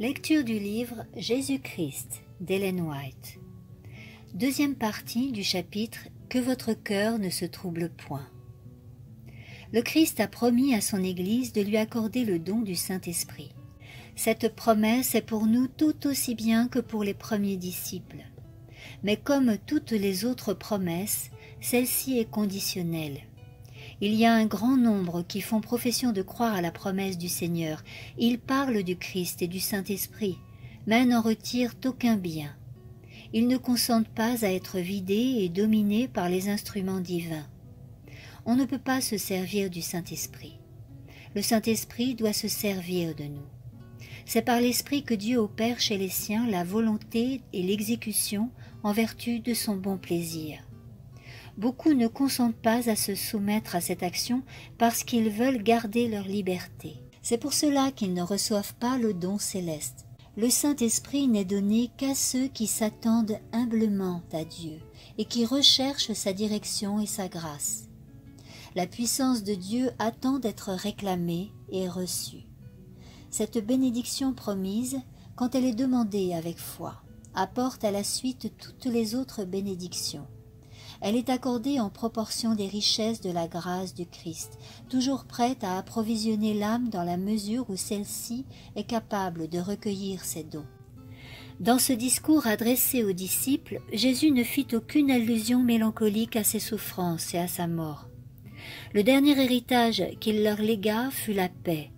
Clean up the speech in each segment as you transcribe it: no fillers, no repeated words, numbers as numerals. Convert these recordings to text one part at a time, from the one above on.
Lecture du livre Jésus-Christ d'Ellen White. Deuxième partie du chapitre Que votre cœur ne se trouble point. Le Christ a promis à son Église de lui accorder le don du Saint-Esprit. Cette promesse est pour nous tout aussi bien que pour les premiers disciples. Mais comme toutes les autres promesses, celle-ci est conditionnelle. Il y a un grand nombre qui font profession de croire à la promesse du Seigneur. Ils parlent du Christ et du Saint-Esprit, mais n'en retirent aucun bien. Ils ne consentent pas à être vidés et dominés par les instruments divins. On ne peut pas se servir du Saint-Esprit. Le Saint-Esprit doit se servir de nous. C'est par l'Esprit que Dieu opère chez les siens la volonté et l'exécution en vertu de son bon plaisir. Beaucoup ne consentent pas à se soumettre à cette action parce qu'ils veulent garder leur liberté. C'est pour cela qu'ils ne reçoivent pas le don céleste. Le Saint-Esprit n'est donné qu'à ceux qui s'attendent humblement à Dieu et qui recherchent sa direction et sa grâce. La puissance de Dieu attend d'être réclamée et reçue. Cette bénédiction promise, quand elle est demandée avec foi, apporte à la suite toutes les autres bénédictions. Elle est accordée en proportion des richesses de la grâce du Christ, toujours prête à approvisionner l'âme dans la mesure où celle-ci est capable de recueillir ses dons. Dans ce discours adressé aux disciples, Jésus ne fit aucune allusion mélancolique à ses souffrances et à sa mort. Le dernier héritage qu'il leur légua fut la paix.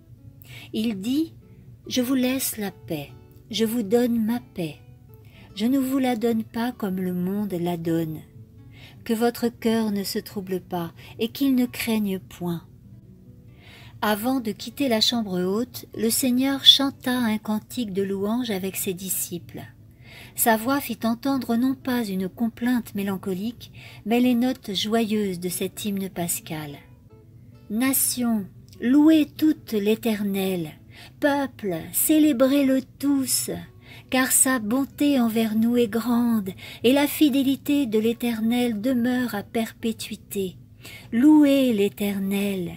Il dit « Je vous laisse la paix, je vous donne ma paix. Je ne vous la donne pas comme le monde la donne. Que votre cœur ne se trouble pas et qu'il ne craigne point. » Avant de quitter la chambre haute, le Seigneur chanta un cantique de louange avec ses disciples. Sa voix fit entendre non pas une complainte mélancolique, mais les notes joyeuses de cet hymne pascal. « Nations, louez toutes l'Éternel, peuple, célébrez-le tous, car sa bonté envers nous est grande, et la fidélité de l'Éternel demeure à perpétuité. Louez l'Éternel. »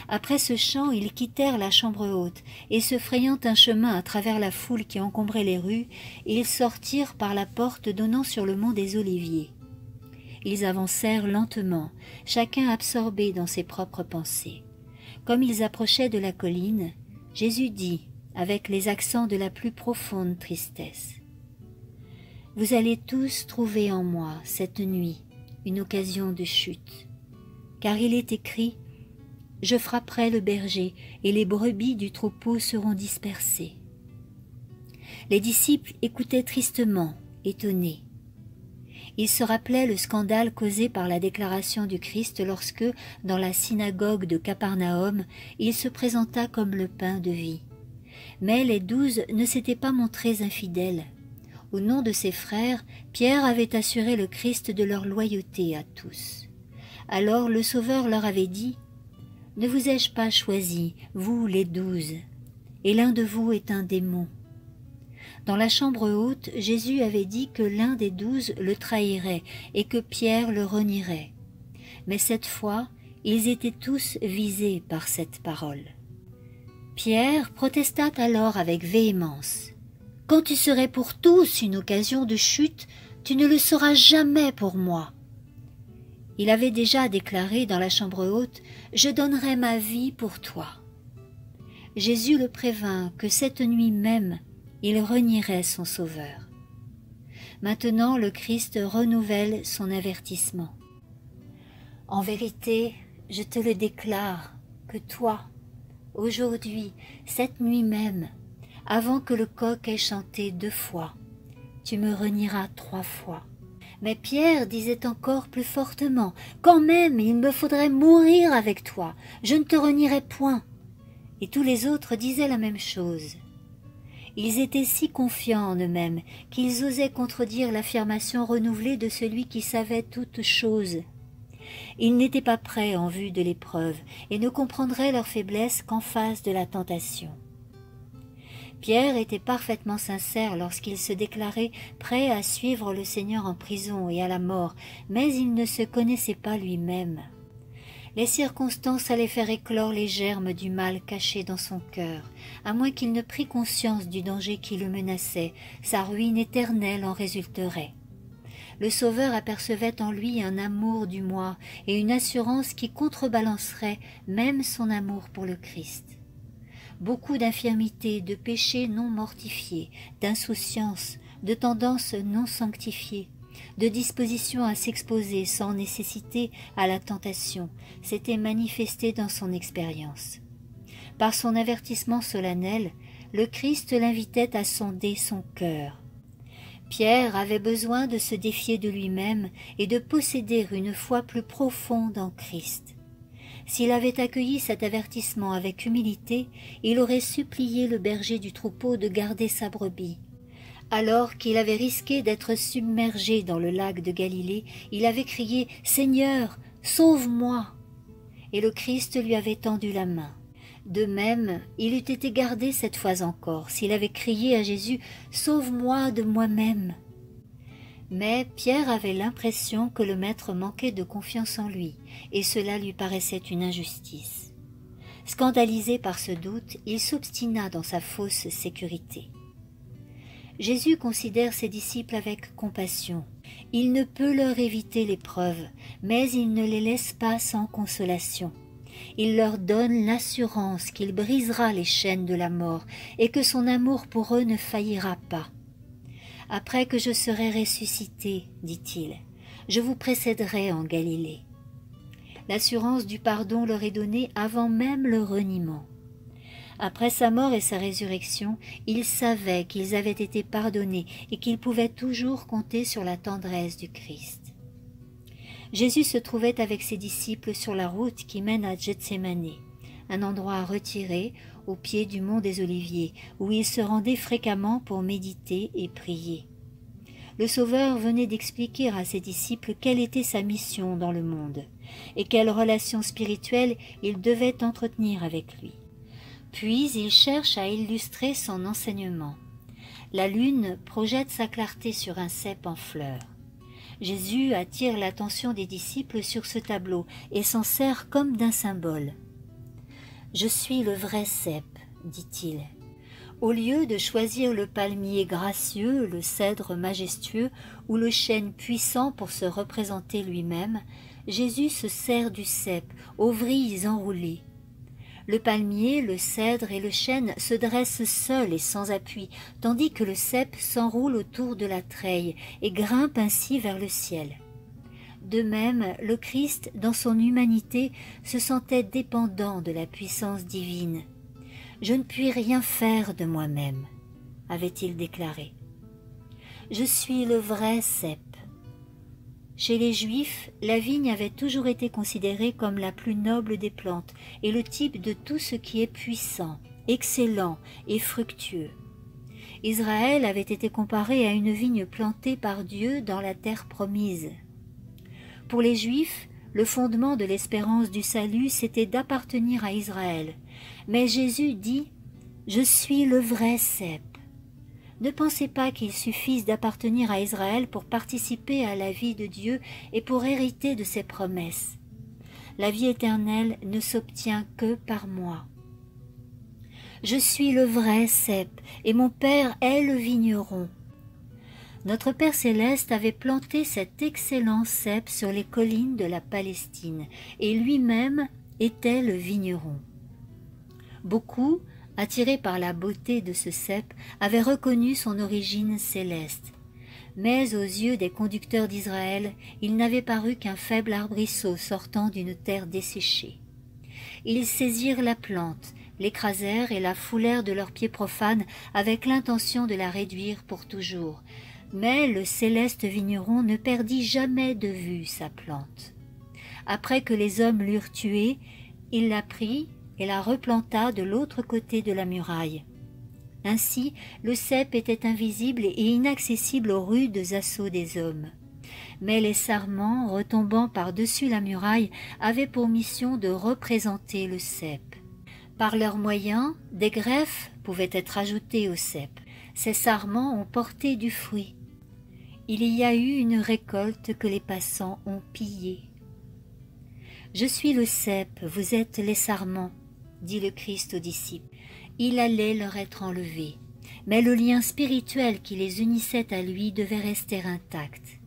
Après ce chant, ils quittèrent la chambre haute, et se frayant un chemin à travers la foule qui encombrait les rues, ils sortirent par la porte donnant sur le mont des Oliviers. Ils avancèrent lentement, chacun absorbé dans ses propres pensées. Comme ils approchaient de la colline, Jésus dit, avec les accents de la plus profonde tristesse, « Vous allez tous trouver en moi, cette nuit, une occasion de chute. Car il est écrit, « Je frapperai le berger, et les brebis du troupeau seront dispersées. » Les disciples écoutaient tristement, étonnés. Ils se rappelaient le scandale causé par la déclaration du Christ lorsque, dans la synagogue de Capernaum, il se présenta comme le pain de vie. Mais les 12 ne s'étaient pas montrés infidèles. Au nom de ses frères, Pierre avait assuré le Christ de leur loyauté à tous. Alors le Sauveur leur avait dit, « Ne vous ai-je pas choisi, vous les 12, et l'un de vous est un démon. » Dans la chambre haute, Jésus avait dit que l'un des 12 le trahirait et que Pierre le renierait. Mais cette fois, ils étaient tous visés par cette parole. Pierre protesta alors avec véhémence. « Quand tu serais pour tous une occasion de chute, tu ne le seras jamais pour moi. » Il avait déjà déclaré dans la chambre haute « Je donnerai ma vie pour toi. » Jésus le prévint que cette nuit même, il renierait son Sauveur. Maintenant, le Christ renouvelle son avertissement. « En vérité, je te le déclare, que toi, aujourd'hui, cette nuit même, avant que le coq ait chanté 2 fois, tu me renieras 3 fois. » Mais Pierre disait encore plus fortement, « Quand même, il me faudrait mourir avec toi, je ne te renierai point. » Et tous les autres disaient la même chose. Ils étaient si confiants en eux-mêmes qu'ils osaient contredire l'affirmation renouvelée de celui qui savait toutes choses. Ils n'étaient pas prêts en vue de l'épreuve et ne comprendraient leur faiblesse qu'en face de la tentation. Pierre était parfaitement sincère lorsqu'il se déclarait prêt à suivre le Seigneur en prison et à la mort, mais il ne se connaissait pas lui-même. Les circonstances allaient faire éclore les germes du mal caché dans son cœur, à moins qu'il ne prît conscience du danger qui le menaçait, sa ruine éternelle en résulterait. Le Sauveur apercevait en lui un amour du moi et une assurance qui contrebalancerait même son amour pour le Christ. Beaucoup d'infirmités, de péchés non mortifiés, d'insouciance, de tendances non sanctifiées, de disposition à s'exposer sans nécessité à la tentation, s'était manifesté dans son expérience. Par son avertissement solennel, le Christ l'invitait à sonder son cœur. Pierre avait besoin de se défier de lui-même et de posséder une foi plus profonde en Christ. S'il avait accueilli cet avertissement avec humilité, il aurait supplié le berger du troupeau de garder sa brebis. Alors qu'il avait risqué d'être submergé dans le lac de Galilée, il avait crié « Seigneur, sauve-moi » et le Christ lui avait tendu la main. De même, il eût été gardé cette fois encore s'il avait crié à Jésus « Sauve-moi de moi-même » Mais Pierre avait l'impression que le Maître manquait de confiance en lui, et cela lui paraissait une injustice. Scandalisé par ce doute, il s'obstina dans sa fausse sécurité. Jésus considère ses disciples avec compassion. Il ne peut leur éviter l'épreuve, mais il ne les laisse pas sans consolation. Il leur donne l'assurance qu'il brisera les chaînes de la mort et que son amour pour eux ne faillira pas. « Après que je serai ressuscité, dit-il, je vous précéderai en Galilée. » L'assurance du pardon leur est donnée avant même le reniement. Après sa mort et sa résurrection, ils savaient qu'ils avaient été pardonnés et qu'ils pouvaient toujours compter sur la tendresse du Christ. Jésus se trouvait avec ses disciples sur la route qui mène à Gethsémani, un endroit retiré au pied du mont des Oliviers, où il se rendait fréquemment pour méditer et prier. Le Sauveur venait d'expliquer à ses disciples quelle était sa mission dans le monde et quelle relation spirituelle il devait entretenir avec lui. Puis il cherche à illustrer son enseignement. La lune projette sa clarté sur un cep en fleurs. Jésus attire l'attention des disciples sur ce tableau et s'en sert comme d'un symbole. « Je suis le vrai cep, dit-il. Au lieu de choisir le palmier gracieux, le cèdre majestueux ou le chêne puissant pour se représenter lui-même, Jésus se sert du cep, aux vrilles enroulées. Le palmier, le cèdre et le chêne se dressent seuls et sans appui, tandis que le cep s'enroule autour de la treille et grimpe ainsi vers le ciel. De même, le Christ, dans son humanité, se sentait dépendant de la puissance divine. « Je ne puis rien faire de moi-même », avait-il déclaré. « Je suis le vrai cep. » Chez les Juifs, la vigne avait toujours été considérée comme la plus noble des plantes et le type de tout ce qui est puissant, excellent et fructueux. Israël avait été comparé à une vigne plantée par Dieu dans la terre promise. Pour les Juifs, le fondement de l'espérance du salut, c'était d'appartenir à Israël. Mais Jésus dit « Je suis le vrai cep ». Ne pensez pas qu'il suffise d'appartenir à Israël pour participer à la vie de Dieu et pour hériter de ses promesses. La vie éternelle ne s'obtient que par moi. Je suis le vrai cep et mon Père est le vigneron. Notre Père Céleste avait planté cet excellent cep sur les collines de la Palestine et lui-même était le vigneron. Beaucoup, attirés par la beauté de ce cep, avaient reconnu son origine céleste. Mais aux yeux des conducteurs d'Israël, il n'avait paru qu'un faible arbrisseau sortant d'une terre desséchée. Ils saisirent la plante, l'écrasèrent et la foulèrent de leurs pieds profanes avec l'intention de la réduire pour toujours. Mais le céleste vigneron ne perdit jamais de vue sa plante. Après que les hommes l'eurent tuée, il la prit et la replanta de l'autre côté de la muraille. Ainsi, le cep était invisible et inaccessible aux rudes assauts des hommes. Mais les sarments, retombant par-dessus la muraille, avaient pour mission de représenter le cep. Par leurs moyens, des greffes pouvaient être ajoutées au cep. Ces sarments ont porté du fruit. Il y a eu une récolte que les passants ont pillée. Je suis le cep, vous êtes les sarments, dit le Christ aux disciples. Il allait leur être enlevé, mais le lien spirituel qui les unissait à lui devait rester intact.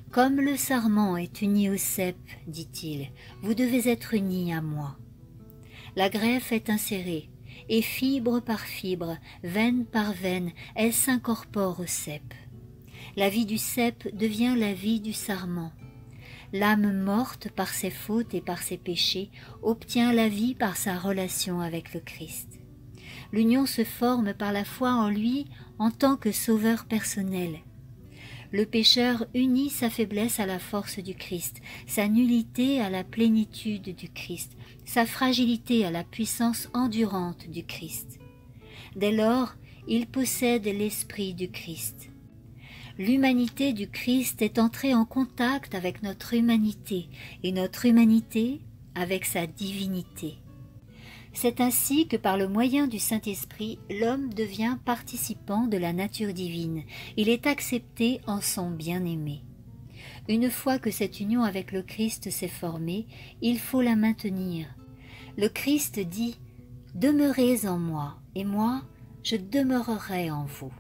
Comme le sarment est uni au cep, dit-il, vous devez être unis à moi. La greffe est insérée, et fibre par fibre, veine par veine, elle s'incorpore au cep. La vie du cep devient la vie du sarment. L'âme morte par ses fautes et par ses péchés obtient la vie par sa relation avec le Christ. L'union se forme par la foi en lui en tant que sauveur personnel. Le pécheur unit sa faiblesse à la force du Christ, sa nullité à la plénitude du Christ, sa fragilité à la puissance endurante du Christ. Dès lors, il possède l'esprit du Christ. L'humanité du Christ est entrée en contact avec notre humanité et notre humanité avec sa divinité. C'est ainsi que par le moyen du Saint-Esprit, l'homme devient participant de la nature divine. Il est accepté en son bien-aimé. Une fois que cette union avec le Christ s'est formée, il faut la maintenir. Le Christ dit « Demeurez en moi, et moi, je demeurerai en vous ».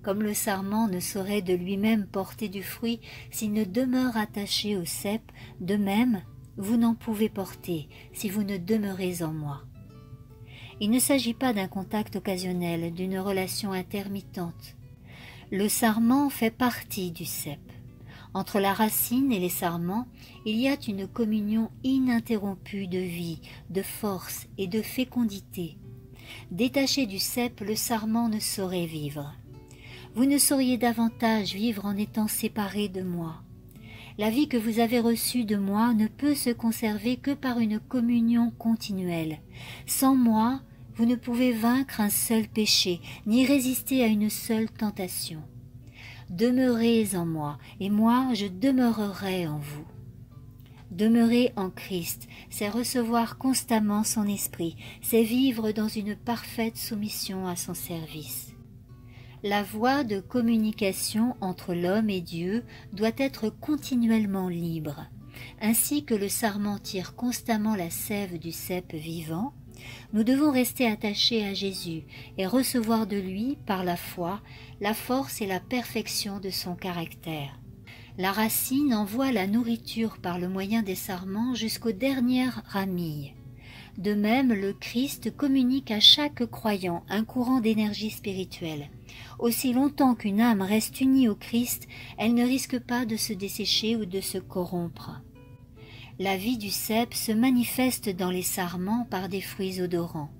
Comme le sarment ne saurait de lui-même porter du fruit s'il ne demeure attaché au cep, de même, vous n'en pouvez porter si vous ne demeurez en moi. Il ne s'agit pas d'un contact occasionnel, d'une relation intermittente. Le sarment fait partie du cep. Entre la racine et les sarments, il y a une communion ininterrompue de vie, de force et de fécondité. Détaché du cep, le sarment ne saurait vivre. Vous ne sauriez davantage vivre en étant séparé de moi. La vie que vous avez reçue de moi ne peut se conserver que par une communion continuelle. Sans moi, vous ne pouvez vaincre un seul péché, ni résister à une seule tentation. Demeurez en moi, et moi je demeurerai en vous. Demeurer en Christ, c'est recevoir constamment son esprit, c'est vivre dans une parfaite soumission à son service. La voie de communication entre l'homme et Dieu doit être continuellement libre. Ainsi que le sarment tire constamment la sève du cep vivant, nous devons rester attachés à Jésus et recevoir de lui, par la foi, la force et la perfection de son caractère. La racine envoie la nourriture par le moyen des sarments jusqu'aux dernières ramilles. De même, le Christ communique à chaque croyant un courant d'énergie spirituelle. Aussi longtemps qu'une âme reste unie au Christ, elle ne risque pas de se dessécher ou de se corrompre. La vie du cep se manifeste dans les sarments par des fruits odorants.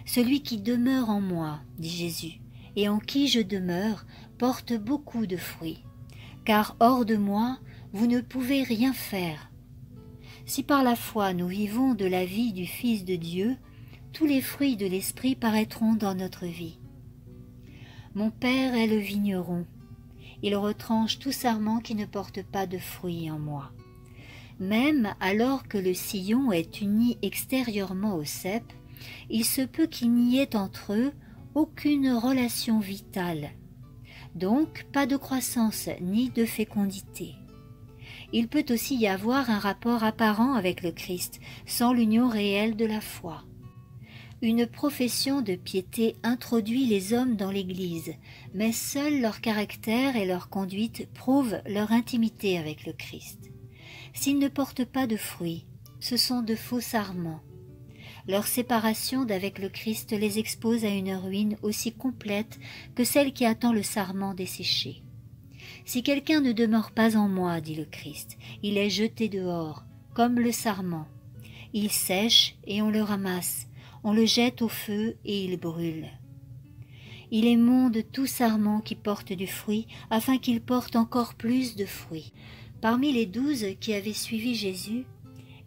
Celui qui demeure en moi, dit Jésus, et en qui je demeure, porte beaucoup de fruits. Car hors de moi, vous ne pouvez rien faire. Si par la foi nous vivons de la vie du Fils de Dieu, tous les fruits de l'Esprit paraîtront dans notre vie. Mon Père est le vigneron. Il retranche tout sarment qui ne porte pas de fruits en moi. Même alors que le sillon est uni extérieurement au cep, il se peut qu'il n'y ait entre eux aucune relation vitale. Donc pas de croissance ni de fécondité. Il peut aussi y avoir un rapport apparent avec le Christ, sans l'union réelle de la foi. Une profession de piété introduit les hommes dans l'Église, mais seul leur caractère et leur conduite prouvent leur intimité avec le Christ. S'ils ne portent pas de fruits, ce sont de faux sarments. Leur séparation d'avec le Christ les expose à une ruine aussi complète que celle qui attend le sarment desséché. Si quelqu'un ne demeure pas en moi, dit le Christ, il est jeté dehors, comme le sarment. Il sèche et on le ramasse, on le jette au feu et il brûle. Il émonde tout sarment qui porte du fruit, afin qu'il porte encore plus de fruits. Parmi les 12 qui avaient suivi Jésus,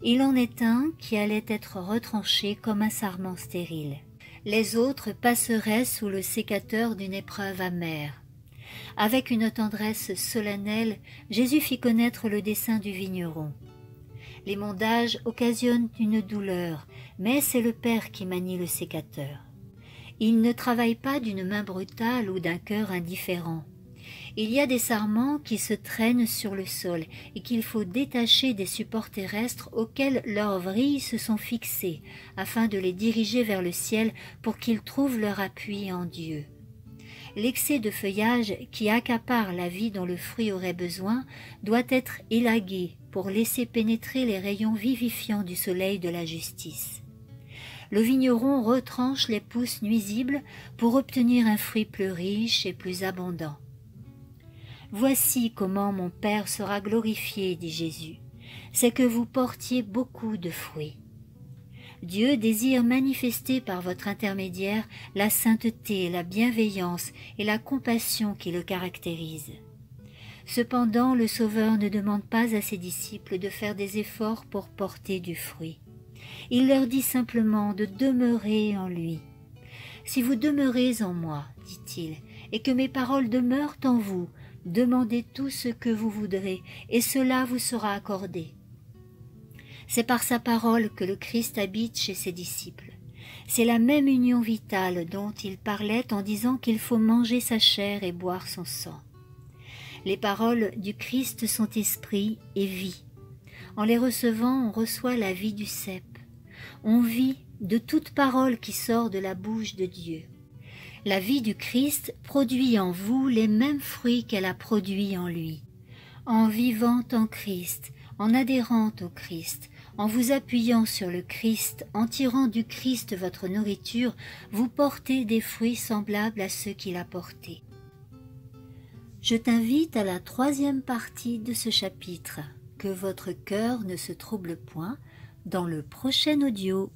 il en est un qui allait être retranché comme un sarment stérile. Les autres passeraient sous le sécateur d'une épreuve amère. Avec une tendresse solennelle, Jésus fit connaître le dessein du vigneron. L'émondage occasionne une douleur, mais c'est le Père qui manie le sécateur. Il ne travaille pas d'une main brutale ou d'un cœur indifférent. Il y a des sarments qui se traînent sur le sol et qu'il faut détacher des supports terrestres auxquels leurs vrilles se sont fixées, afin de les diriger vers le ciel pour qu'ils trouvent leur appui en Dieu. L'excès de feuillage qui accapare la vie dont le fruit aurait besoin doit être élagué pour laisser pénétrer les rayons vivifiants du soleil de la justice. Le vigneron retranche les pousses nuisibles pour obtenir un fruit plus riche et plus abondant. Voici comment mon Père sera glorifié, dit Jésus, c'est que vous portiez beaucoup de fruits. Dieu désire manifester par votre intermédiaire la sainteté, la bienveillance et la compassion qui le caractérisent. Cependant, le Sauveur ne demande pas à ses disciples de faire des efforts pour porter du fruit. Il leur dit simplement de demeurer en lui. « Si vous demeurez en moi, dit-il, et que mes paroles demeurent en vous, demandez tout ce que vous voudrez, et cela vous sera accordé. » C'est par sa parole que le Christ habite chez ses disciples. C'est la même union vitale dont il parlait en disant qu'il faut manger sa chair et boire son sang. Les paroles du Christ sont esprit et vie. En les recevant, on reçoit la vie du cep. On vit de toute parole qui sort de la bouche de Dieu. La vie du Christ produit en vous les mêmes fruits qu'elle a produits en lui. En vivant en Christ, en adhérant au Christ, en vous appuyant sur le Christ, en tirant du Christ votre nourriture, vous portez des fruits semblables à ceux qu'il a portés. Je t'invite à la 3e partie de ce chapitre, que votre cœur ne se trouble point, dans le prochain audio.